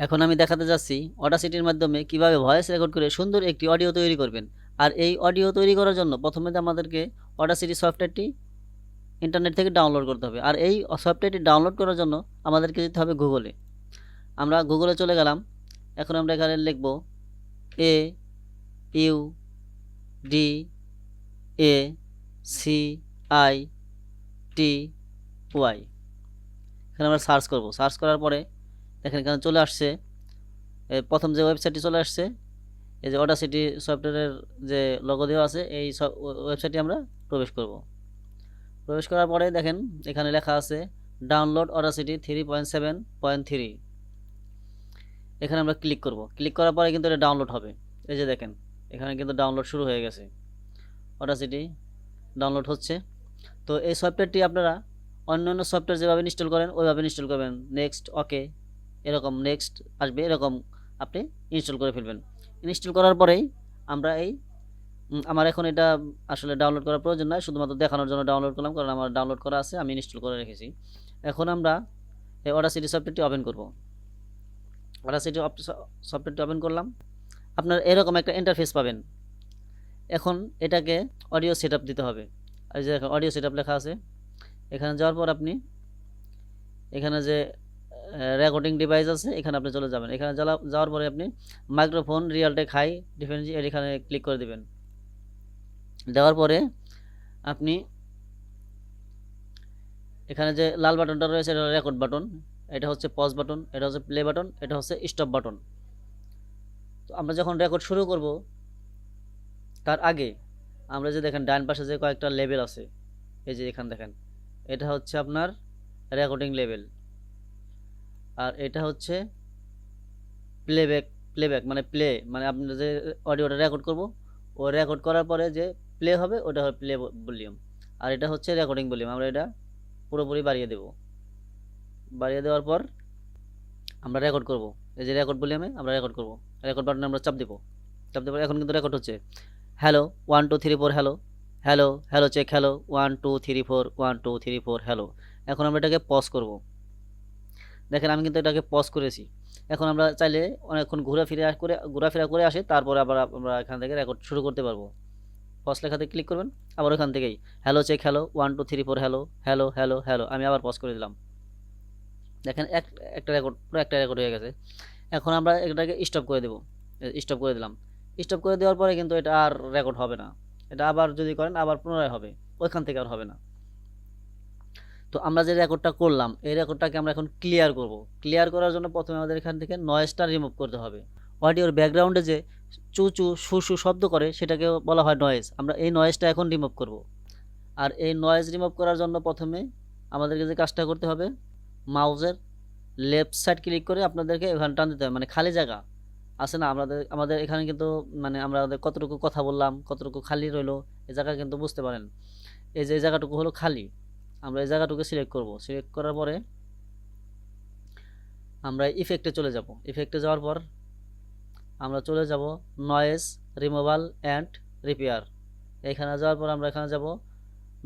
এখন আমি দেখাতে যাচ্ছি অডাসিটির মাধ্যমে কিভাবে ভয়েস রেকর্ড করে সুন্দর একটি অডিও তৈরি করবেন। আর এই অডিও তৈরি করার জন্য প্রথমে আমাদেরকে অডাসিটি সফটওয়্যারটি ইন্টারনেট থেকে ডাউনলোড করতে হবে। আর এই সফটওয়্যারটি ডাউনলোড করার জন্য আমাদেরকে যেতে হবে গুগলে। আমরা গুগলে চলে গেলাম। এখন আমরা এখানে লিখব AUDACITY। এখানে আমরা সার্চ করব। সার্চ করার পরে দেখেন এখানে চলে আসছে প্রথম যে ওয়েবসাইটটি চলে আসছে, এই যে অডাসিটি সফটওয়্যারের যে লোগো দেওয়া আছে, এই ওয়েবসাইটে আমরা প্রবেশ করব। প্রবেশ করার পরে দেখেন এখানে লেখা আছে ডাউনলোড অডাসিটি 3.7.3। এখানে আমরা ক্লিক করব। ক্লিক করার পরে কিন্তু এটা ডাউনলোড হবে। এই যে দেখেন এখানে কিন্তু ডাউনলোড শুরু হয়ে গেছে, অডাসিটি ডাউনলোড হচ্ছে। তো এই সফটওয়্যারটি আপনারা অন্যান্য সফটওয়্যার যেভাবে ইনস্টল করেন ওইভাবে ইনস্টল করবেন। নেক্সট, ওকে, এরকম নেক্সট আসবে, এরকম আপনি ইনস্টল করে ফেলবেন। ইনস্টল করার পরেই আমরা আমার এখন এটা আসলে ডাউনলোড করার প্রয়োজন নয়, শুধুমাত্র দেখানোর জন্য ডাউনলোড করলাম, কারণ আমার ডাউনলোড করা আছে, আমি ইনস্টল করে রেখেছি। এখন আমরা এই অডাসিটি সফটওয়্যারটি ওপেন করব। অডাসিটি সফটওয়্যারটি ওপেন করলাম। আপনার এরকম একটা ইন্টারফেস পাবেন। এখন এটাকে অডিও সেটআপ দিতে হবে। আর যে অডিও সেটআপ লেখা আছে, এখানে যাওয়ার পর আপনি এখানে যে রেকর্ডিং ডিভাইস আছে এখানে আপনি চলে যাবেন। এখানে যাওয়ার পরে আপনি মাইক্রোফোন রিয়েলটেক হাই ডিফিনিশন এখানে ক্লিক করে দিবেন। দেওয়ার পরে আপনি এখানে যে লাল বাটনটা রয়েছে এটা রেকর্ড বাটন, এটা হচ্ছে পজ বাটন, এটা হচ্ছে প্লে বাটন, এটা হচ্ছে স্টপ বাটন। তো আমরা যখন রেকর্ড শুরু করব তার আগে আমরা যে দেখেন ডান পাশে যে কয়েকটা লেভেল আছে, এই যে এখানে দেখেন এটা হচ্ছে আপনার রেকর্ডিং লেভেল, আর এটা হচ্ছে প্লেব্যাক। প্লেব্যাক মানে প্লে, মানে আপনি যে অডিওটা রেকর্ড করব ও রেকর্ড করার পরে যে প্লে হবে ওটা হবে প্লে ভলিউম। আর এটা হচ্ছে রেকর্ডিং ভলিউম। আমরা এটা পুরোপুরি বাড়িয়ে দেব। বাড়িয়ে দেওয়ার পর আমরা রেকর্ড করব। এই যে রেকর্ড ভলিউমে আমরা রেকর্ড করব। রেকর্ড বাটনে আমরা চাপ দেব। চাপ দেব, এখন কিন্তু রেকর্ড হচ্ছে। Hello 1 2 3 4 hello, hello hello check, hello 1 2 3 4 1 2 3 4 hello. এখন আমরা এটাকে পজ করব। দেখেন আমি কিন্তু এটাকে পজ করেছি। এখন আমরা চাইলে অনেকক্ষণ ঘোরাফেরা করে আসি, তারপরে আবার আমরা এখান থেকে রেকর্ড শুরু করতে পারবো। পজ লেখাতে ক্লিক করবেন, আবার ওখান থেকেই hello check, hello 1 2 3 4 hello, hello hello hello. আমি আবার পজ করে দিলাম। দেখেন একটা রেকর্ড, পুরো একটা রেকর্ড হয়ে গেছে। এখন আমরা এটাকে স্টপ করে দেব। স্টপ করে দিলাম। স্টপ করে দেওয়ার পরে কিন্তু এটা আর রেকর্ড হবে না। এটা আবার যদি করেন আবার পুনরায় হবে, ওইখান থেকে আর হবে না। তো আমরা যে রেকর্ডটা করলাম এই রেকর্ডটাকে আমরা এখন ক্লিয়ার করব। ক্লিয়ার করার জন্য প্রথমে আমাদের এখান থেকে নয়েজটা রিমুভ করতে হবে। অডিওর ব্যাকগ্রাউন্ডে যে চু চু শু শু শব্দ করে সেটাকে বলা হয় নয়েজ। আমরা এই নয়েজটা এখন রিমুভ করব। আর এই নয়েজ রিমুভ করার জন্য প্রথমে আমাদেরকে যে কাজটা করতে হবে, মাউসের লেফট সাইড ক্লিক করে আপনাদেরকে এখানে টান দিতে হবে। মানে খালি জায়গা আছে না আমাদের এখানে কিন্তু, মানে আমরা কতটুকু কথা বললাম কতটুকু খালি রইলো এই জায়গা কিন্তু বুঝতে পারেন। এই যে এই জায়গাটুকু হলো খালি, আমরা এই জায়গাটুকু সিলেক্ট করব। সিলেক্ট করার পরে আমরা ইফেক্টে চলে যাব। ইফেক্টে যাওয়ার পর আমরা চলে যাব নয়েজ রিমুভাল অ্যান্ড রিপেয়ার। এখানে যাওয়ার পর আমরা এখানে যাব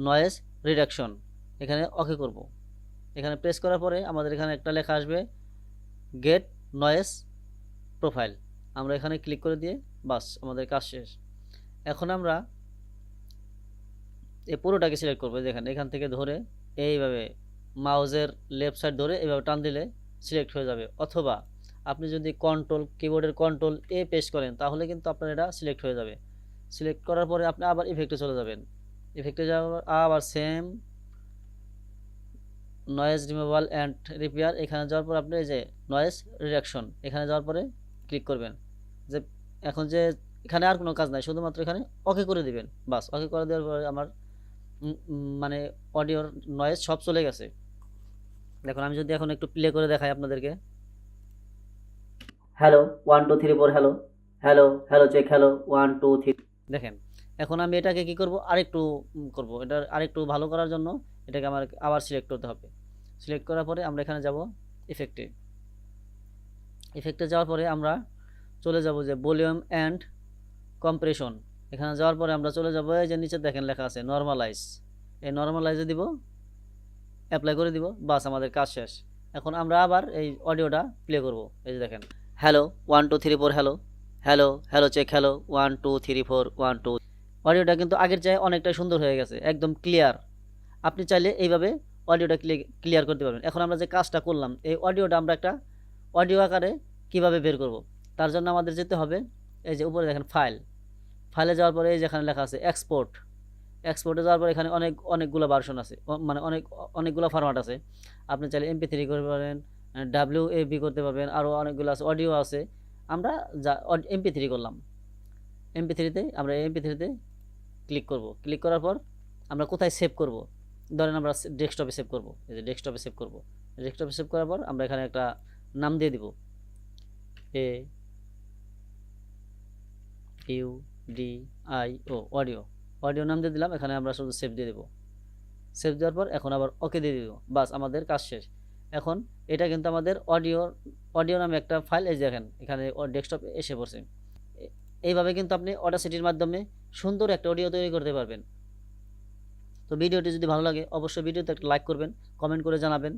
নয়েজ রিডাকশন, এখানে ওকে করব। এখানে প্রেস করার পরে আমাদের এখানে একটা লেখা আসবে গেট নয়েজ প্রোফাইল। আমরা এখানে ক্লিক করে দিয়ে বাস আমাদের কাজ শেষ। এখন আমরা এই পুরোটাকে সিলেক্ট করবো। দেখেন এখান থেকে ধরে এইভাবে মাউসের লেফট সাইড ধরে এইভাবে টান দিলে সিলেক্ট হয়ে যাবে। অথবা আপনি যদি কিবোর্ডের কন্ট্রোল এ প্রেস করেন তাহলে কিন্তু আপনার এটা সিলেক্ট হয়ে যাবে। সিলেক্ট করার পরে আপনি আবার ইফেক্টে চলে যাবেন। ইফেক্টে যাওয়ার আবার same noise removal and repair. এখানে যাওয়ার পর আপনি এই যে নয়েজ রিডাকশন এখানে যাওয়ার পরে ক্লিক করবেন। যে এখন যে এখানে আর কোনো কাজ নাই, শুধুমাত্র এখানে ওকে করে দিবেন। বাস ওকে করে দেওয়ার পরে আমার মানে অডিওর নয়েজ সব চলে গেছে। দেখুন আমি যদি এখন একটু প্লে করে দেখাই আপনাদেরকে, hello 1 2 3 4 hello, hello hello check, hello 1 2 3। দেখেন এখন আমি এটাকে কি করব, আরেকটু করব। এটা আরেকটু ভালো করার জন্য এটাকে আমার আবার সিলেক্ট করতে হবে। সিলেক্ট করার পরে আমরা এখানে যাব ইফেক্টে। ইফেক্টে যাওয়ার পরে আমরা চলে যাব যে ভলিউম অ্যান্ড কম্প্রেশন। এখানে যাওয়ার পরে আমরা চলে যাব এই যে নিচে দেখেন লেখা আছে নরমালাইজ। এই নরমালাইজে দিব, অ্যাপ্লাই করে দিব, বাস আমাদের কাজ শেষ। এখন আমরা আবার এই অডিওটা প্লে করব। এই যে দেখেন, hello 1 2 3 4, hello hello hello check, hello 1 2 3 4 1 2। অডিওটা কিন্তু আগের চেয়ে অনেকটাই সুন্দর হয়ে গেছে, একদম ক্লিয়ার। আপনি চাইলে এইভাবে অডিওটা ক্লিয়ার করতে পারবেন। এখন আমরা যে কাজটা করলাম, এই অডিওটা আমরা একটা অডিও আকারে কিভাবে বের করব, তার জন্য আমাদের যেতে হবে এই যে উপরে দেখেন ফাইলে যাওয়ার পরে এই যেখানে লেখা আছে এক্সপোর্টে যাওয়ার পর এখানে অনেকগুলো ভার্সন আছে, মানে অনেকগুলো ফরম্যাট আছে। আপনি চাইলে MP3 করতে পারবেন, WAV করতে পারবেন, আরও অনেকগুলো আছে, অডিও আছে। আমরা যা MP3 করলাম, MP3তে ক্লিক করব। ক্লিক করার পর আমরা কোথায় সেভ করব, ধরেন আমরা ডেস্কটপে সেভ করব। এই যে ডেস্কটপে সেভ করব। ডেস্কটপে সেভ করার পর আমরা এখানে একটা নাম দিয়ে দিব, AUDIO, অডিও নাম দিয়ে দিলাম। এখানে আমরা শুধু সেভ দিয়ে দেবো। সেভ দেওয়ার পর এখন আবার ওকে দিয়ে দিব। বাস, আমাদের কাজ শেষ। এখন এটা কিন্তু আমাদের অডিও নামে একটা ফাইল, এই দেখেন এখানে ডেস্কটপে এসে পড়ছে। এইভাবে কিন্তু আপনি অডাসিটির মাধ্যমে সুন্দর একটা অডিও তৈরি করতে পারবেন। তো ভিডিওটি যদি ভালো লাগে অবশ্যই ভিডিওতে একটা লাইক করবেন, কমেন্ট করে জানাবেন।